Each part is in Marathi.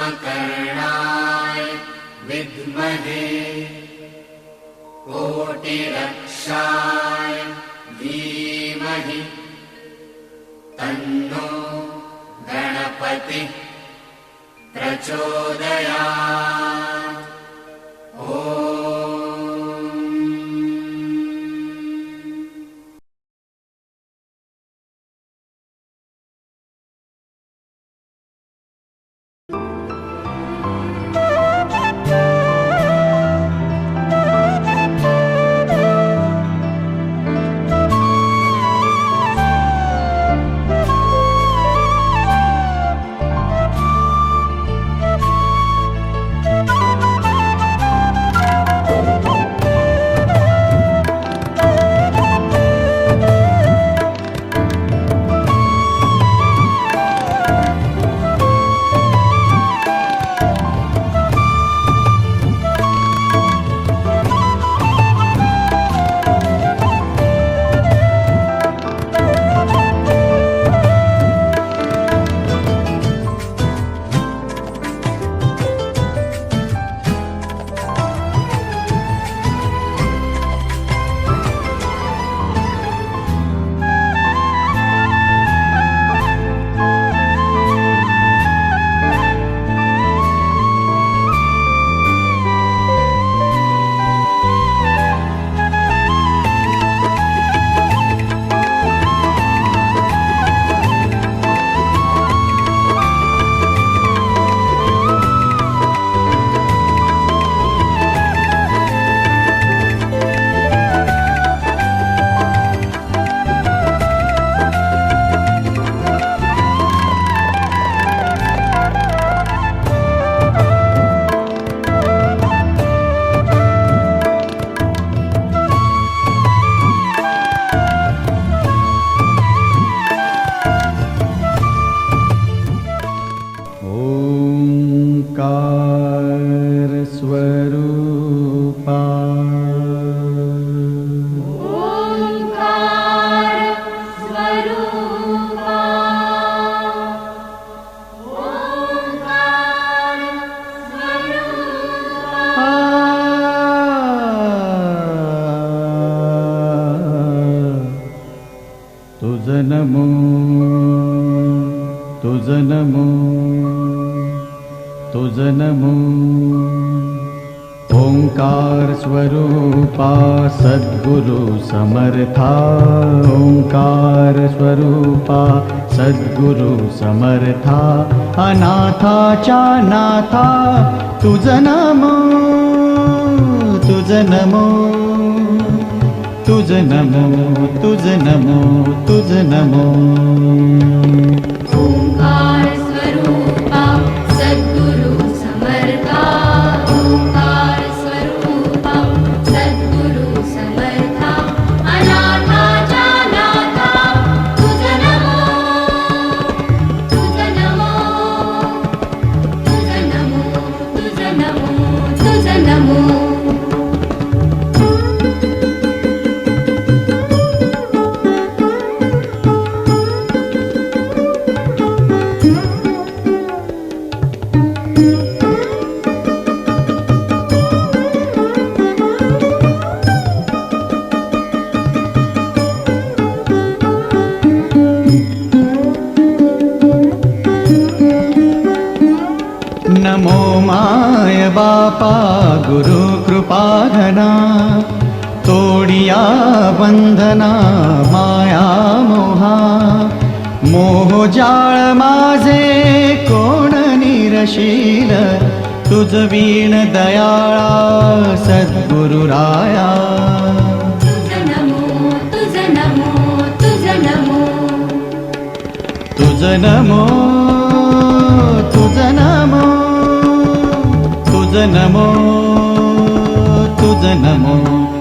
उपकरणाय विद्महे कोटिरक्षाय धीमहि तन्नो गणपतिः प्रचोदयात्। तुझ नमो ओंकार स्वरूपा सद्गुरु समर्था ओंकार स्वरूपा सद्गुरु समर्था अनाथाच्या नाथा तुझ नमो तुझ नमो तुझ नमो तुझ नमो तुझ नमो ओंकार स्वरूपा सद्गुरु समर्था ओंकार स्वरूपा सद्गुरु समर्था अनाथाच्या नाथा तुझ नमो तुझ नमो तुझ नमो तुझ नमो तुझ नमो नमो माय बापा गुरु कृपाघना तोडिया बंधना माया मोहा मोहजाळ माझे कोण निरशील तुझ वीण दयाळा सद्गुरु राया तुझ नमो तुझ नमो तुझ नमो तुझ नमो तुझ नमो तुझ नमो तुझ नमो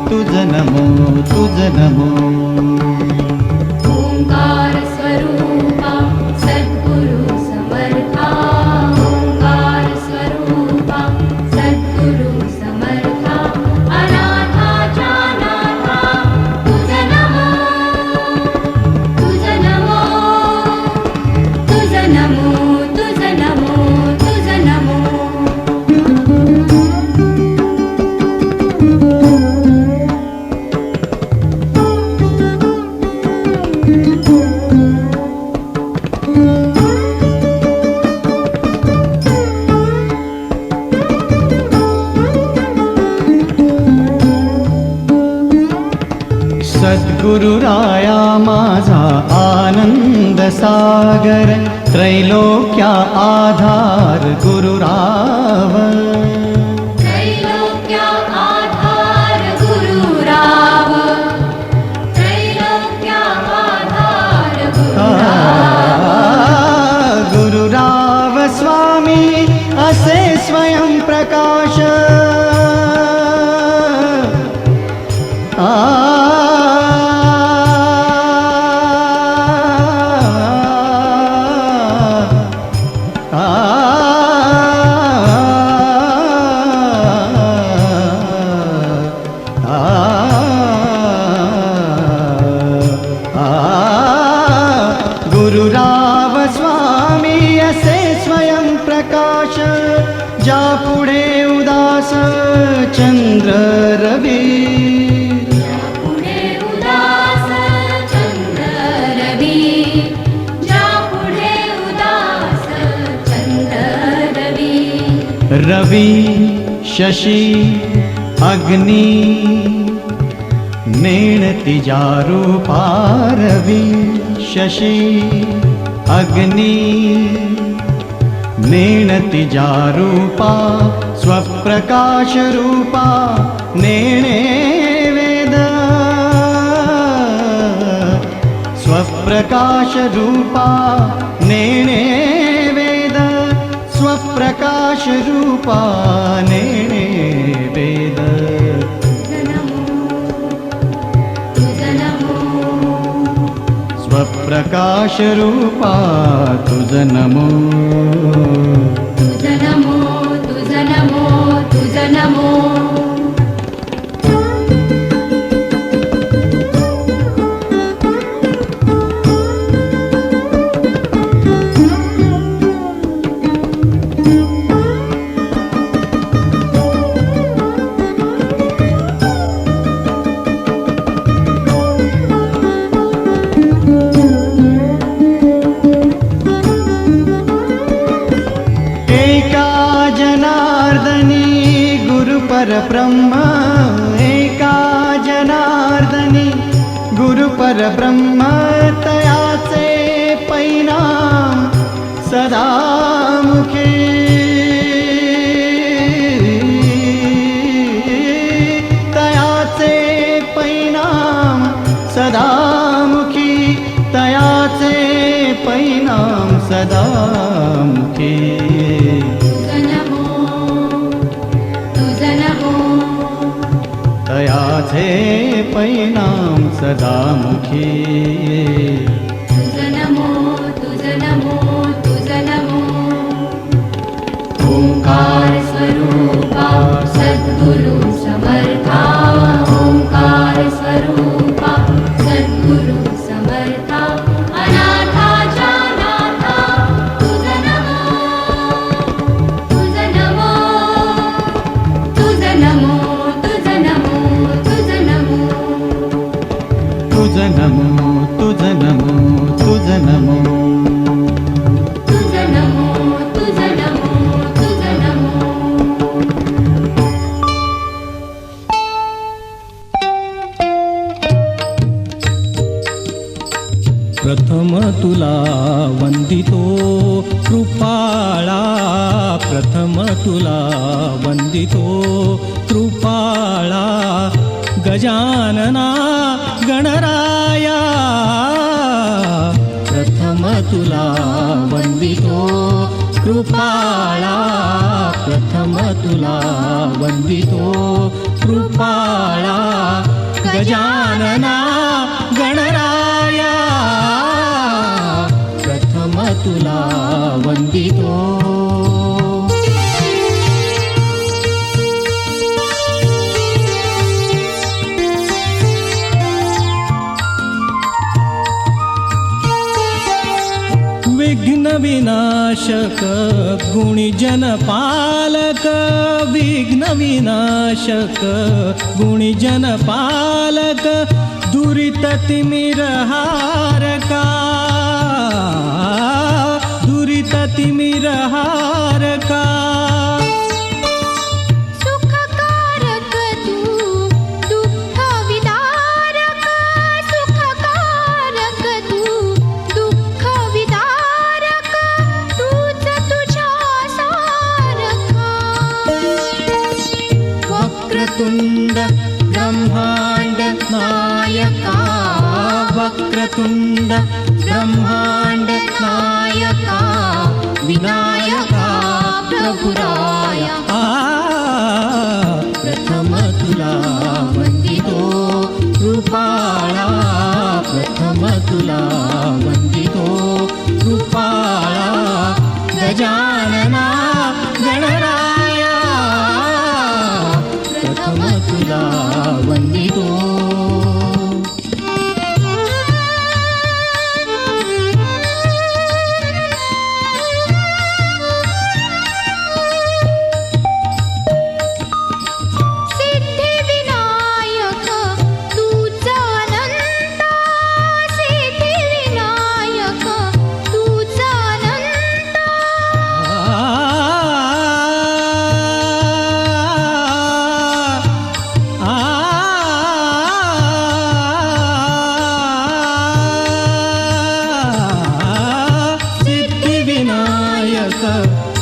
तुझ नमो तुझ नमो ओंकार स्वरूपा सद्गुरु समर्था ओंकार स्वरूपा सद्गुरु समर्था अनाथाच्या नाथा तुझ नमो तुझ नमो तुझ नमो तुझ नमो तुझ नमो सागर त्रैलोक्या आधार गुरुराव त्रैलोक्या आधार गुरुराव त्रैलोक्या आधार गुरुराव गुरुराव स्वामी असे स्वयं प्रकाश गुरुराव स्वामी असे स्वयं प्रकाश ज्या पुढे उदास चंद्र रवी पुढे उदास चंद्र रवी ज्या पुढे उदास चंद्र रवी रवी शशी अग्नि नेणती रूपा रवी शशी अग्नि नेणती रूपा स्वप्रकाश रूपा नेणे वेद स्वप्रकाश रूपा नेणे वेद स्वप्रकाश रूपा नेणे वेद स्वप्रकाश रूपा तुझ नमो तुझ नमो तुझ नमो तुझ नमो परब्रह्म एका जनार्दनी गुरु परब्रह्म तयाचे परिणाम सदा मुखे तयाचे परिणाम सदा मुखी तयाचे परिणाम सदा मुखी तयाचे परिणाम सदा मुखी तुझ नमो तुझ नमो तुझ नमो ओंकार स्वरूपा सद्गुरु समर्था ओंकार स्वरूपा सद्गुरु समर्था अनाथाच्या नाथा तुझ नमो तुझ नमो तुझ नमो तुझ नमो तुझ नमो तुझ नमो तुझ नमो तुझ नमो तुझ नमो तुझ नमो तुझ नमो प्रथम तुला वंदितो कृपाळा प्रथम तुला वंदितो कृपाळा गजानना गणराया प्रथम तुला वंदितो कृपाळा प्रथम तुला वंदितो कृपाळा गजानना गणराया प्रथम तुला वंदितो विघ्न विनाशक गुणीजन पालक विघ्न विनाशक गुणीजन पालक दुरित तिमिरहारका दुरित तिमिरहारका सुखकारक तू दुःख विदारक सुखकारक तू दुःख विदारक कृपाळा प्रथम तुला वंदितो कृपाळा गजानना गणराया प्रथम तुला वंदितो सिद्धिविनायक तुझा अनंत सिद्धिविनायक तुझा अनंत सिद्धिविनायक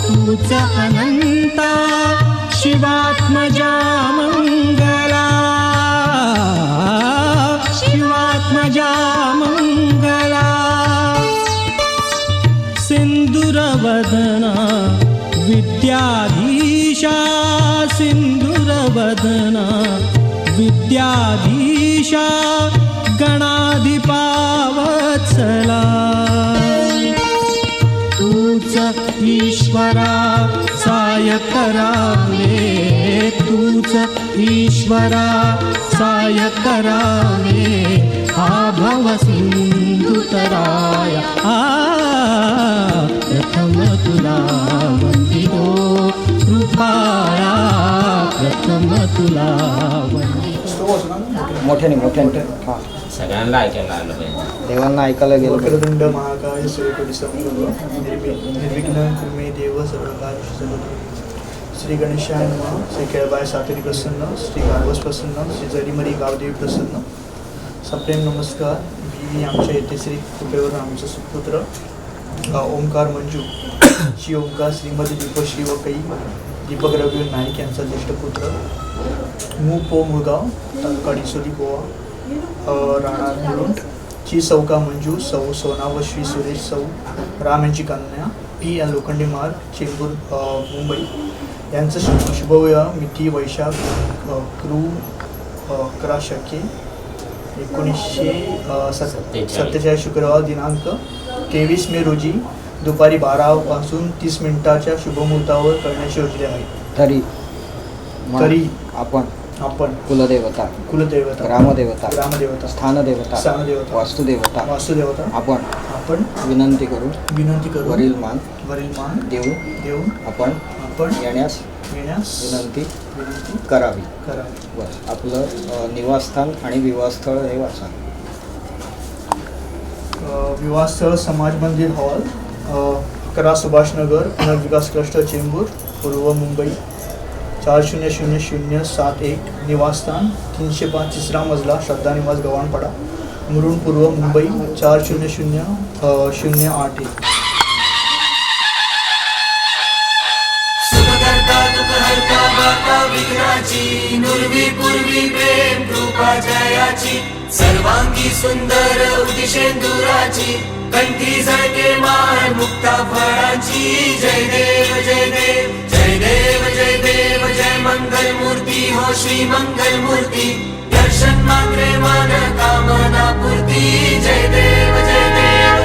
तुझा अनंता शिवात्मजा मंगला शिवात्मजा मंगला सिंदूरवदना विद्याधीशा सिंदूरवदना विद्याधीशा गणाधिपावत्सला तूच ईश्वरा साय करावे तूच ईश्वरा साय करावे आभव सिंधुतराय प्रथम तुला वंदितो कृपाळा प्रथम तुला वंदितो मोठ्याने हां सगळ्यांना ऐकायला आलं पाहिजे. देवांना ऐकायला गेलं पाहिजे. वक्रतुंड महाकाय सूर्यकोटि समप्रभ निर्विघ्न कुर्मे देव सर्वकार्येषु सर्वदा. श्री गणेशाय नमः. श्री केळबाय सातेरी प्रसन्न, श्री गाढवस प्रसन्न, श्री जरीमरी गावदेवी प्रसन्न. सप्रेम नमस्कार. मी आमच्या येथे श्री कृपेवर आमचं सुपुत्र ओंकार मंजू श्री ओंकार श्रीमती दीपश्री व कै दीपक रवी नाईक यांचा ज्येष्ठ पुत्र पो मुळगाव तालुका डिसोली गोवा राहणार मुलुंड ची सौका मंजू सौ सोना व श्री सुरेश सौ राम यांची कन्या पी एन लोखंडे मार्ग चेंबूर मुंबई यांचं शुभविवाह मिती वैशाख क्रू 1947 शुक्रवार दिनांक 23 मे रोजी दुपारी 12 पासून 30 मिनिटाच्या शुभमुहूर्तावर करण्याची योजना आहे. तरी आपण कुलदेवता ग्रामदेवता स्थानदेवता वास्तुदेवता आपण विनंती करू वरील मान देऊन आपण येण्यास विनंती करावी. बस आपलं निवासस्थान आणि विवाहस्थळ हे वाचा. विवाहस्थळ समाज मंदिर हॉल 11 सुभाषनगर पुनर्विकास क्लस्टर चेंबूर पूर्व मुंबई 400071. निवासस्थान 305 तिसरा मजला श्रद्धा निवास गव्हाणपाडा मुरुड पूर्व मुंबई 400008. सुखकर्ता दुःखहर्ता वार्ता विघ्नाची नुर्वी पूर्वी प्रेम कृपा जयाची सर्वांगी सुंदर उदिशेंदुराची कंठी झळके माळ मुक्ता फळाची जय देव जय देव जय देव जय देव जय मंगल मूर्ती हो श्री मंगल मूर्ती दर्शन मात्रे मन कामना पूर्ती जय देव जय देव.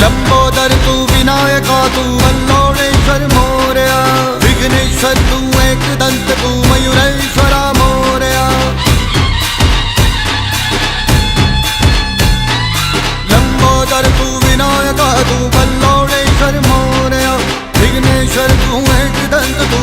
लंबोदर तू विनायका तू वल्लोळेश्वर मोरया विघ्नेश्वर तू एकदंत तू मयुरेश्वरा मोरया. लंबोदर तू विनायका तू वल्लोळेश्वर मोरया विघ्नेश्वर तू एकदंत तू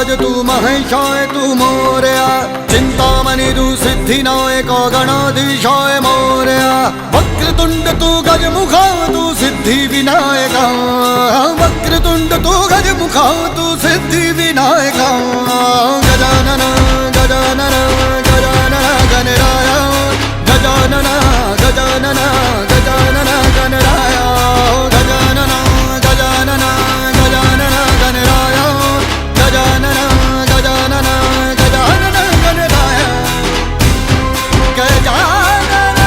गजराज तू महेशाय तू मोरया चिंतामणी तू सिद्धिनायक गणाधीशाय मोरया वक्रतुंड तू गजमुखा तू सिद्धि विनायका वक्रतुंड तू गजमुखा तू सिद्धि विनायका गजानन गजानन गजानन गणराय गजानन गजानन गजानन गणराय गजानन गजानन गजानन गणराय गजानन गजानन गजानन गणराय गजानन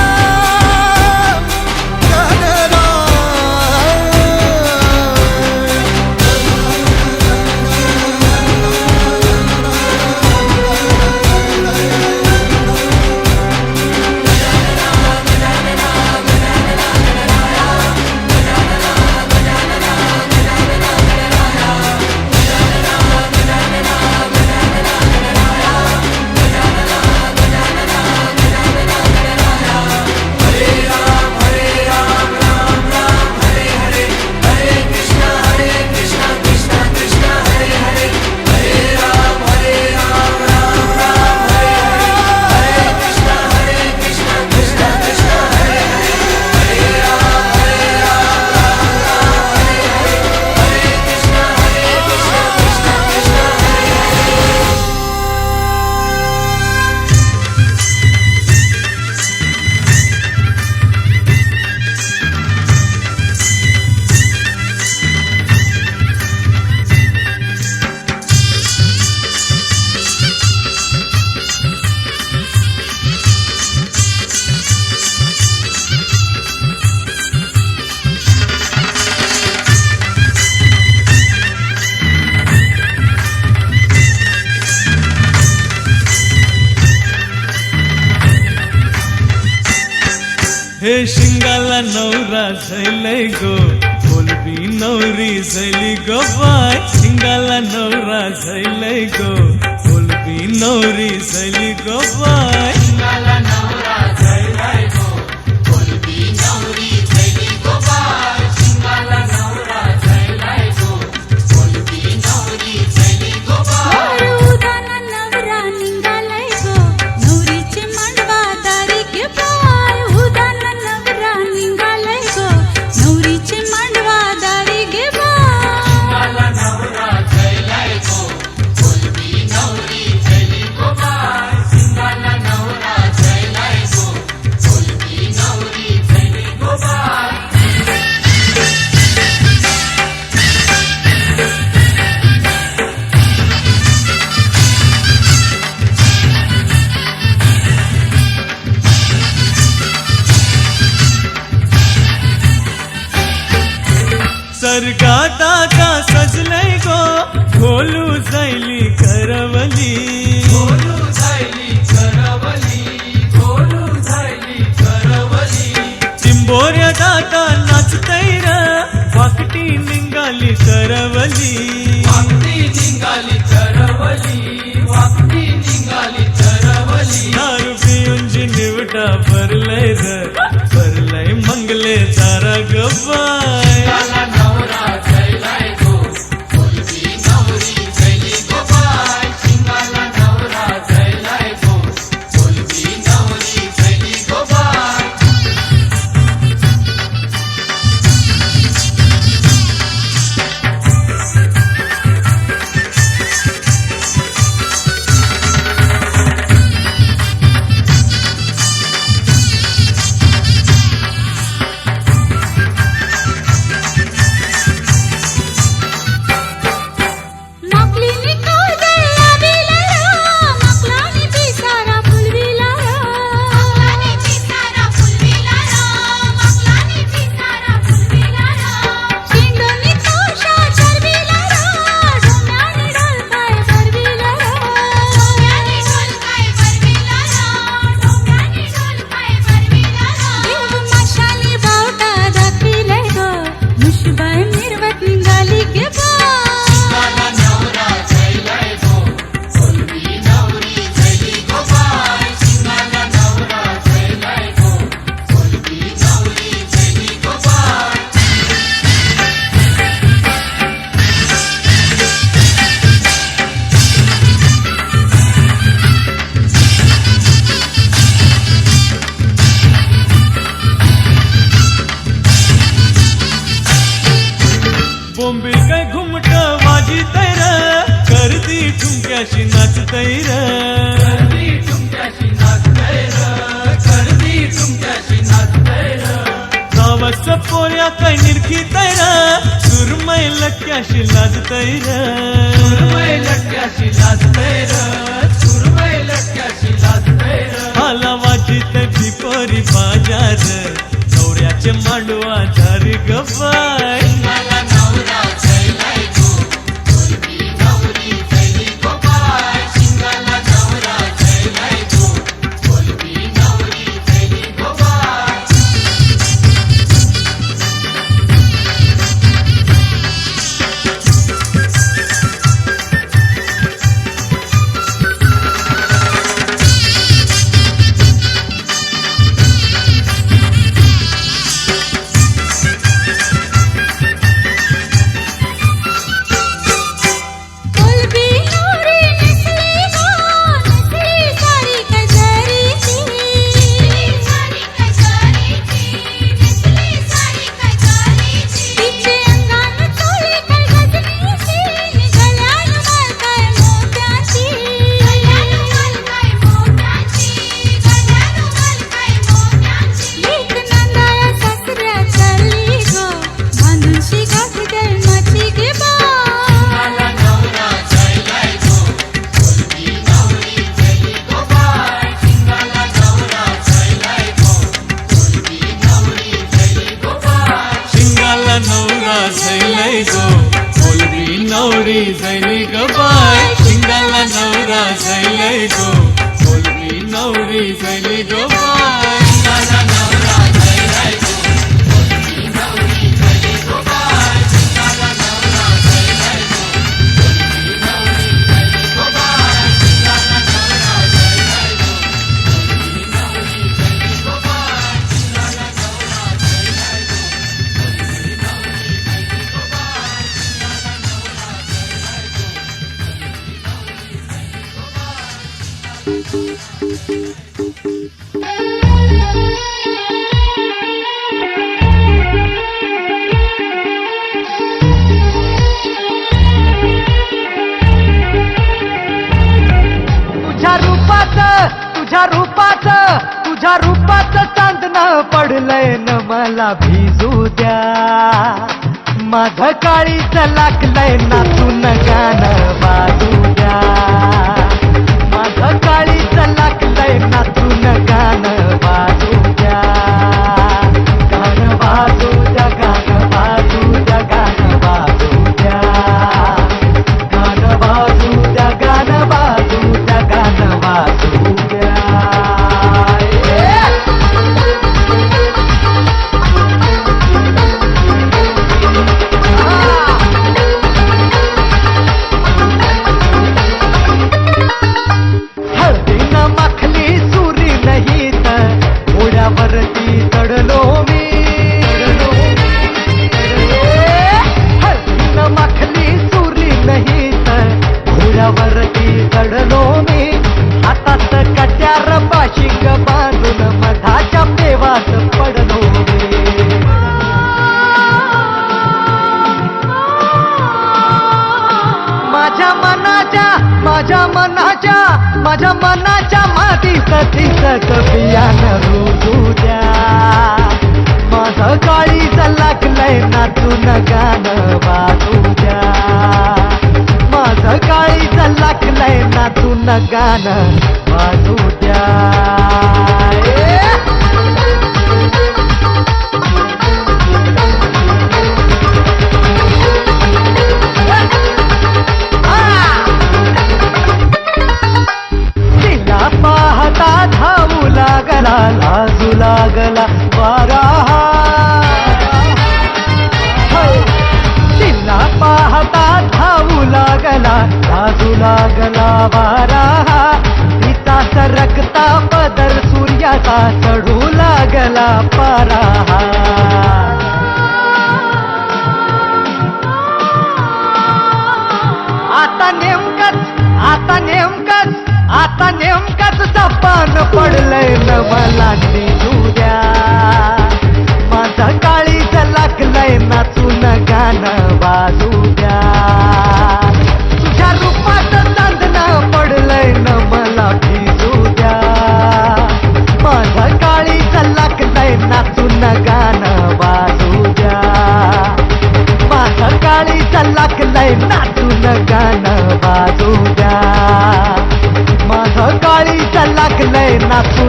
हे शिंगाला नवरा झैलय गो बोलबी नवरी झैली गो बाय शिंगाला नवरा झैलय गो बोलबी नवरी झैली गो बाय शिंगाला नवरा झैलय गो बोलबी नवरी झैली गो बाय शिंगाला नवरा झैलय गो बोलबी नवरी झैली गो बाय उदाना नवरा निघालाय गो नवरीचे मांडवा दारी गे बाय उदाना नवरा निघालाय गो नवरीचे मांडवा दारी गे बाय शिंगाला नवरा झैलय गो बोलबी नवरी झैली गो बाय शिंगाला नवरा झैलय गो बोलबी नवरी झैली गो बाय सरगात आता सजलय गो ढोलू झैली करवली ढोलू झैली करवली ढोलू झैली करवली चिंबोऱ्यात आता नाचतय र वाकटी निघाली करवली वाकटी निघाली करवली वाकटी निघाली करवली दारू पिऊन जी निवटा भरलय र भरलय मंगले चारा गबाय ठुमक्याशी नाचतय र गावाच पोऱ्या काय निरखितय र सुरमय लटक्याशी लाजतय र हाला वाजित भिपोरी बाजार नवऱ्याचे मांडवा झारी गबाय नवरी झैली ग बाय शिंगाला नवरा झैलय गो बोलवी नवरी झैली ग बाय तुझ्या रूपाचं चांदणं पडलंय न मला भिजू द्या माझं काळीच लागलंय नाचून गाणं वाजू द्या माझं काळीच लागलंय नाचून गाणं वाजू द्या गाणं वाजू द्या गाणं वाजू द्या गाणं वाजू द्या गाणं वाजू द्या गाणं वाजू द्या गाणं वाजू द्या वरती चढलो मी हळदीनं माखली सुरी नाही तर घोड्यावरती चढलो मी हातात कट्यार बाशिंग बांधून मधाच्या पेवात पडलो मी माझ्या मनाच्या मातीत तिसक बियाणं रुजू द्या माझं काळीच लागलंय नाचून गाणं वाजू द्या माझं काळीच लागलंय नाचून गाणं वाजू द्या पाहता धावू लागला लाजू लागला वारा तिला पाहता धावू लागला लाजू लागला वारा तिचा सरकता पदर सूर्याचा चढू लागला पारा आता नेमकंच चपान पडलंय न मला निघू द्या माझं काळीच लागलंय नाचून गाणं वाजू द्या तुझ्या रूपाचं चांदणं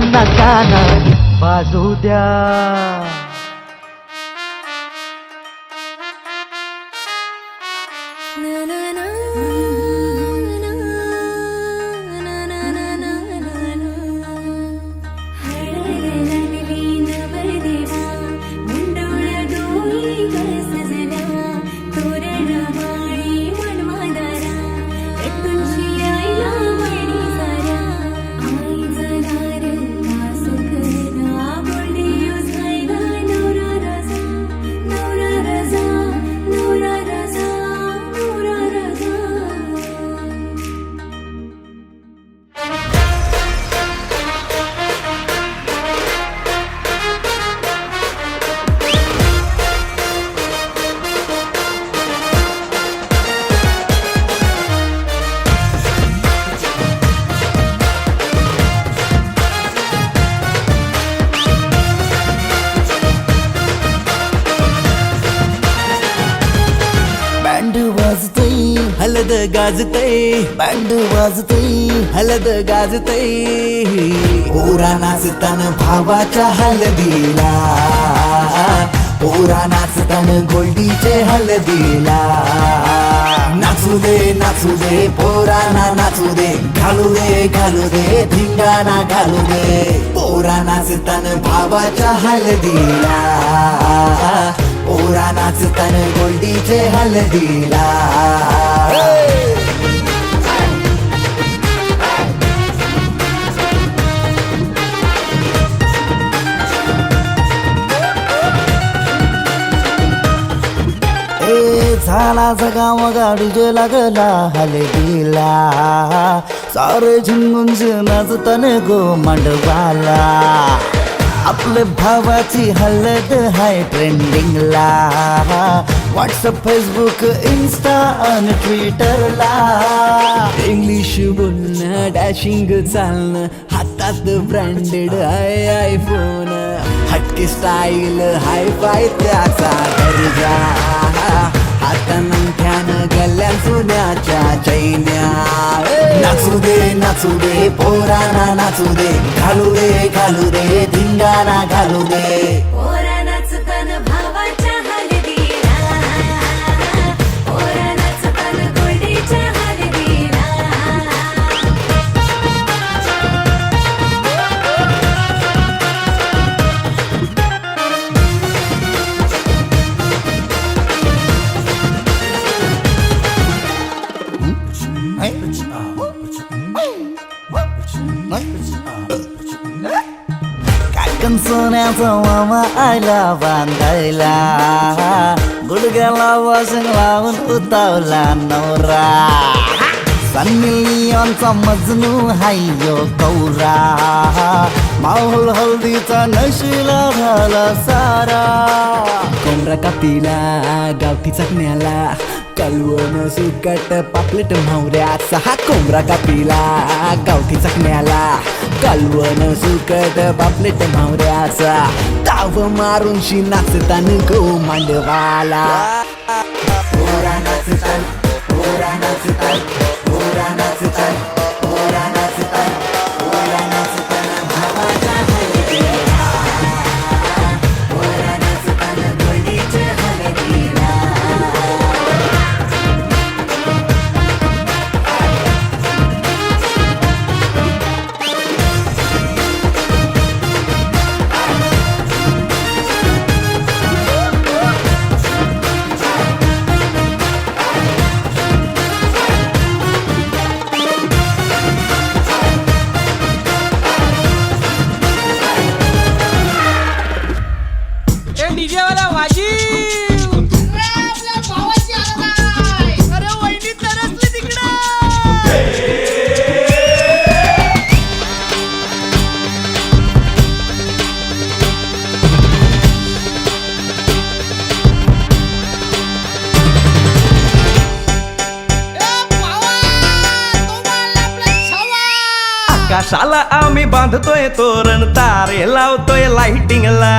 पुन्हा गाणं वाजू द्या. हलद गाजतय बँड वाजतय हलद गाजतय पोरा नाचतान भावाच्या हलदीला पोरा नाचतान गोल्डीचे हलदीला नाचू दे पोराना नाचू दे घालू दे धिंगाणा घालू दे पोरा नाचतान भावाच्या हलदीला पोरा नाचतान गोल्डीचे हलदीला. झाला जगा मगा डीजे लागला हलदीला सारे झुंगून नाचतान गो मांडवाला आपले भावाची हलद हाय ट्रेंडिंगला व्हॉट्सअप फेसबुक इन्स्टा आणि ट्विटरला इंग्लिश बोलणं डॅशिंग चालणं हातात ब्रँडेड आयफोन हटके स्टाईल हाय फाय त्याचा दर्जा हातानं गल्ल्या सोन्याच्या चैन्या नाचू दे पोराना नाचू दे घालू दे धिंगाणा घालू दे. पोरा नाचतान भावाच्या हलदीला पोरा नाचतान गोल्डीच्या हलदीला. काकण सोन्याचा मामा आला बांधायला गुडघ्याला वाजून लावून उतावला नवरा सन्नी लिओनचा मजनू हायो कौरा माहोल हल्दीचा नशिला झाला सारा कोंबडा कापीला गावठी चकण्याला कलवण सुकट पापलेट म्हावऱ्याचा हा कोंबडा कापीला गावठी चकण्याला कलवण सुकट पापलेट म्हावऱ्याचा ताव मारून शी नाचतान गो मांडवाला पोरा नाचतान पोरा नाचतान पोरा नाचतान पोरा नाचतान पोरा नाचतान भावाच्या हलदीला पोरा नाचतान गोल्डीच्या हलदीला. आकाशाला आम्ही बांधतोय तोरण तारे लावतोय लाइटिंगला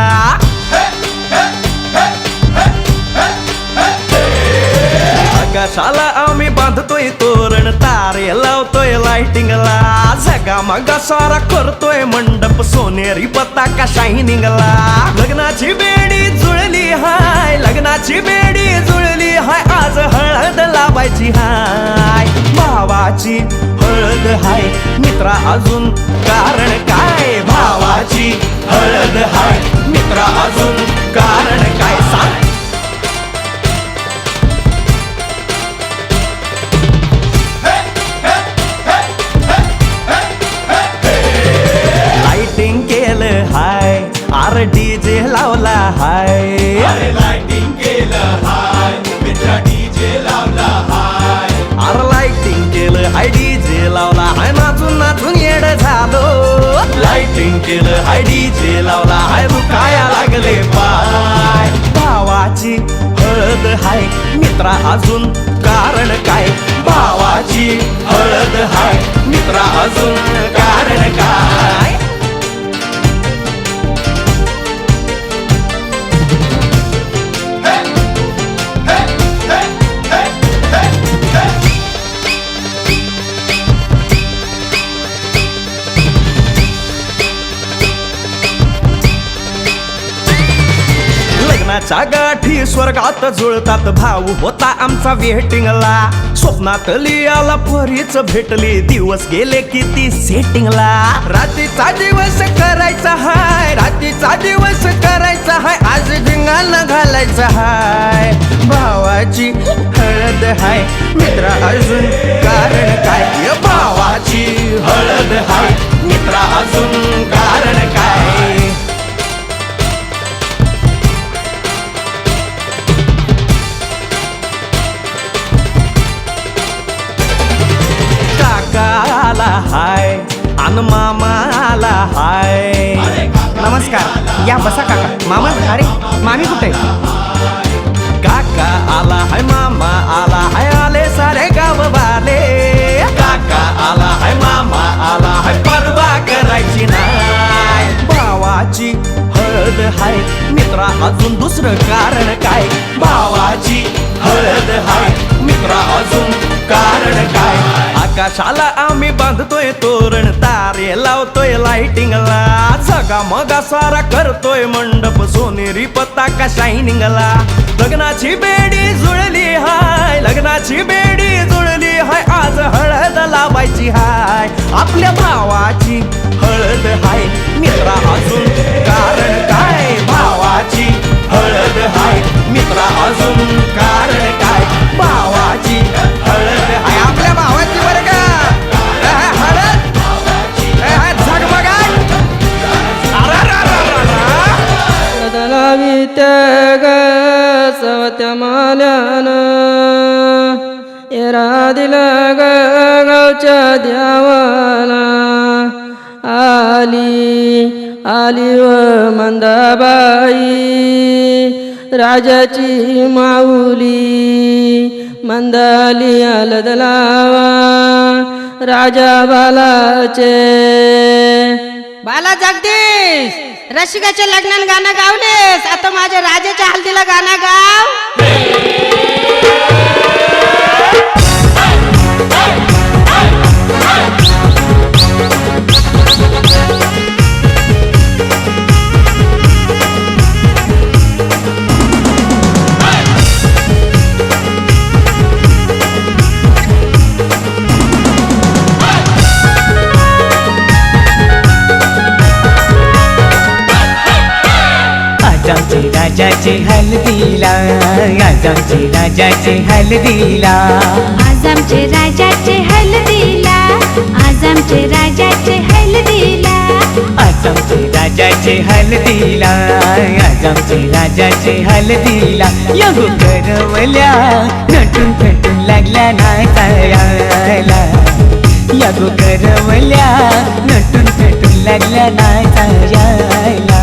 आकाशाला आम्ही बांधतोय तोरण तारे तारे लावतोय लाइटिंगला झगामगा सारा करतोय मंडप सोनेरी पताका शायनिंगला लग्नाची बेडी जुळली हाय लग्नाची बेडी जुळली हाय आज हळद लावायची हाय भावाची हळद हाय मित्रा अजून कारण काय भावाची हळद हाय मित्रा अजून कारण काय सांग लाइटिंग केलं हाय आर डीजे लावला हाय लाइटिंग केलं हाय मित्रा डीजे लावला हाय आर लाइटिंग केलं हाय डीजे लावला हाय नाचून नाचून येड झालो लाइटिंग केलं हाय डीजे लावला हाय दुखाया लागले पाय भावाची हळद हाय मित्रा अजून कारण काय भावाची हळद हाय मित्रा अजून कारण काय लग्नाच्या गाठी स्वर्गात जुळतात भाऊ होता आमचा वेटिंगला स्वप्नात लियाला परीच भेटली दिवस गेले किती सेटिंगला रात्रीचा दिवस करायचा हाय रात्रीचा दिवस करायचा हाय आज धिंगाणा घालायचा हाय भावाची हळद हाय मित्रा अजून कारण काय भावाची हळद हाय मित्रा अजून कारण काय आला हाय अन मामा आला हाय नमस्कार या बसा काका मामा अरे मामी कुठे काका आला हाय मामा आला हाय आले सारे गाव वाले काका आला हाय मामा आला हाय परवा करायची नाय भावाची हळद हाय मित्रा अजून दुसरं कारण काय भावाची हळद हाय मित्रा अजून कारण काय आकाशाला आम्ही बांधतोय तोरण तारे लावतोय लाइटिंगला जगा मगा सारा करतोय मंडप सोनेरी पताका शायनिंगला लग्नाची बेडी जुळली हाय लग्नाची बेडी जुळली हाय आज हळद लावायची हाय आपल्या भावाची हळद हाय मित्रा अजून कारण काय भावाची हळद हाय मित्रा अजून कारण काय भावाची हळद हाय आपल्या भावाची बरं का हळद झगमगाट बदलावी त्याग सवत्या माल्यानं येरा दिला गावच्या द्यावाला आली व मंदाबाई राजाची माऊली मंदाली आलद लावा राजा बालाचे बाला जगदीश रसिकाच्या लग्नात गाणं गावलेस आता माझ्या राजाच्या हल्दीला गाणं गाव आमचे राजाचे हल्दीला आज आमचे राजाचे हल्दीला आज आमचे राजाचे हल्दीला आज आमचे राजाचे हल्दीला आज आमचे राजाचे हल्दीला आज आमचे राजाचे हल्दीला यगो करवल्या नटून फटून लागल्या नाचायला यगो करवल्या नटून फटून लागल्या नाचायला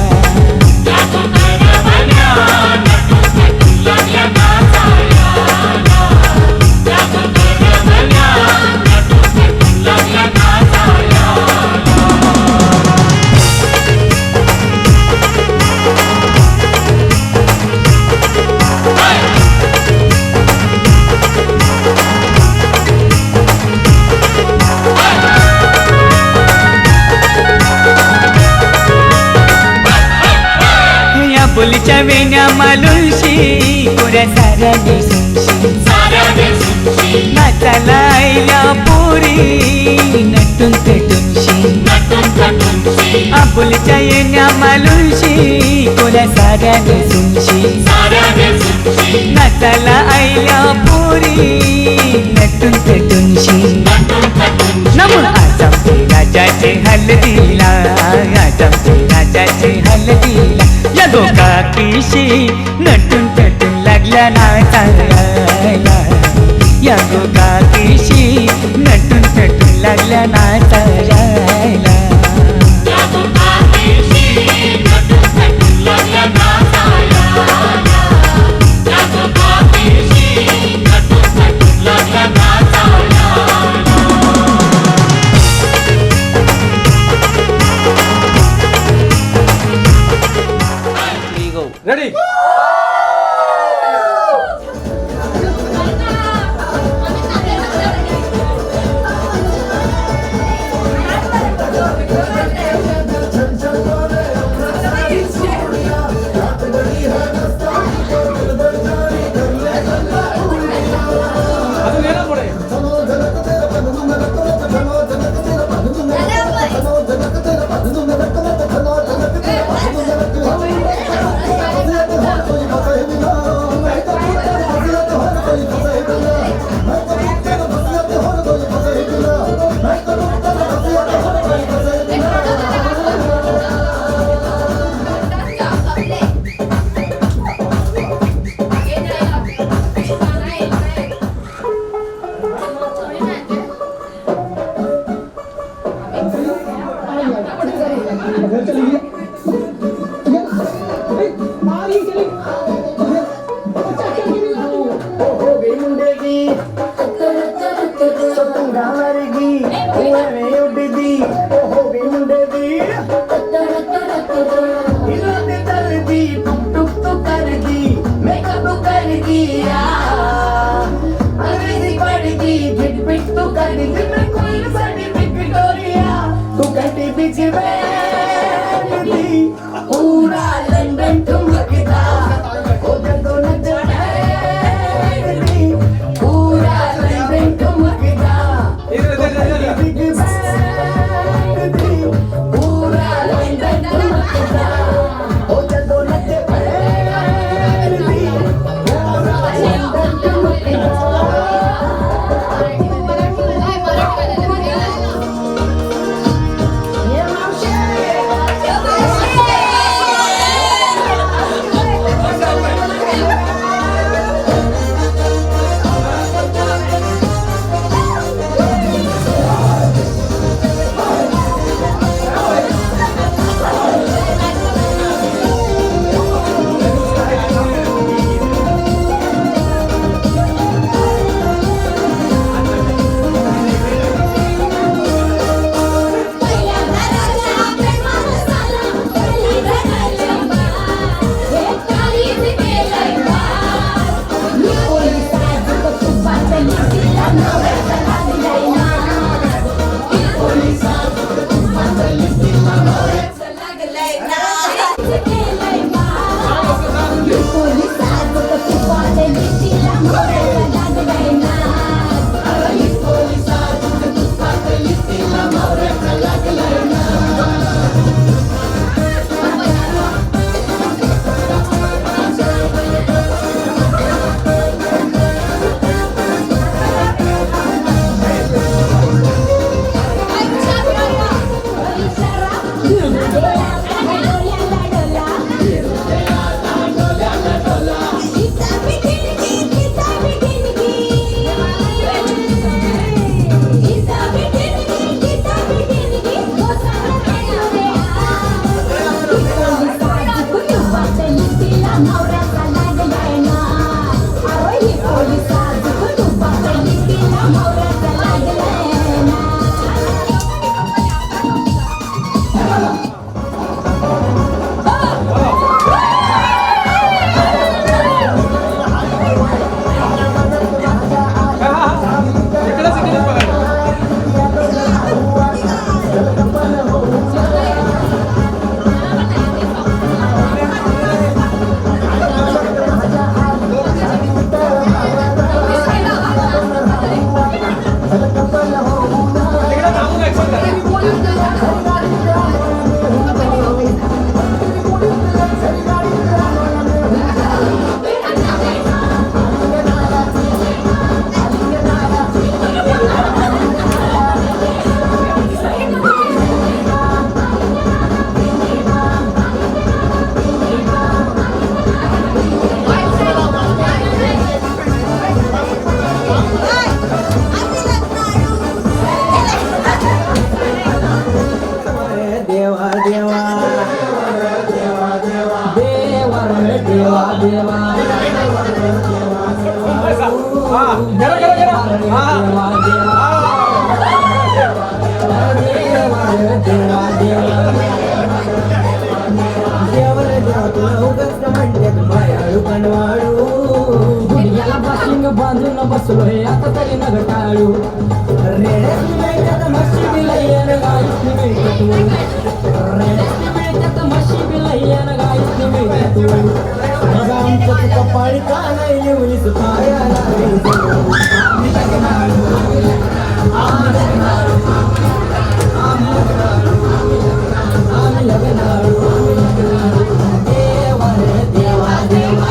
आबोलीच्या वेण्या मालुलशी कोऱ्या साऱ्याने सुमशी नाचायला आयल्या पोरी नटून पेटूनशी आबोलीच्या वेण्या मालुलशी कोऱ्या साऱ्याने सुमशी नाचायला आयल्या पोरी नटून पेटूनशी नमो आज आमचे राजाचे हल्दीला आज आमचे राजाचे हल्दीला या गोकाकीशी नटून पेटून लागल्या नाचायला या गोकाकीशी नटून पेटून लागल्या नाचायला रेडी बांधून बसलोय आता तरी नग टाळू रेड्याची मिळतात म्हशी बिलय्यान गाईसनी मिळतात रेड्याची मिळतात म्हशी बिलय्यान गाईसनी मिळतात मग आमचं कपाळी का नाही लिवलीस पायाला आम्ही लग्नाळू देवा रे देवा देवा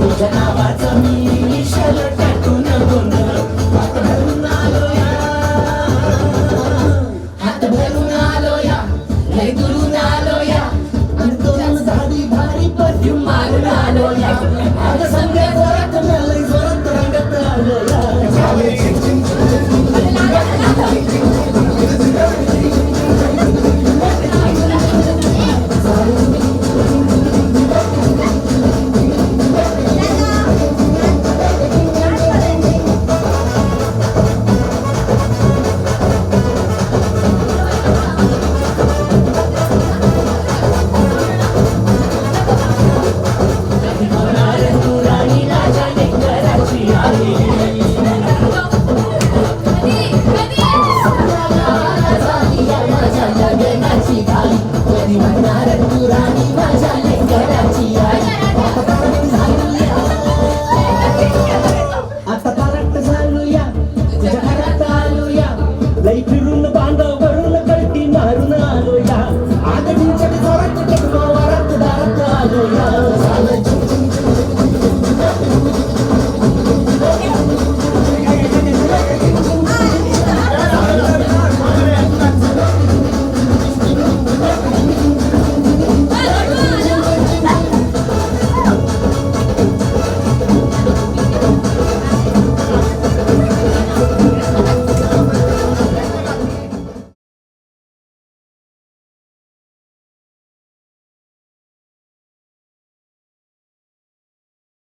तुझ्या नावाचं मी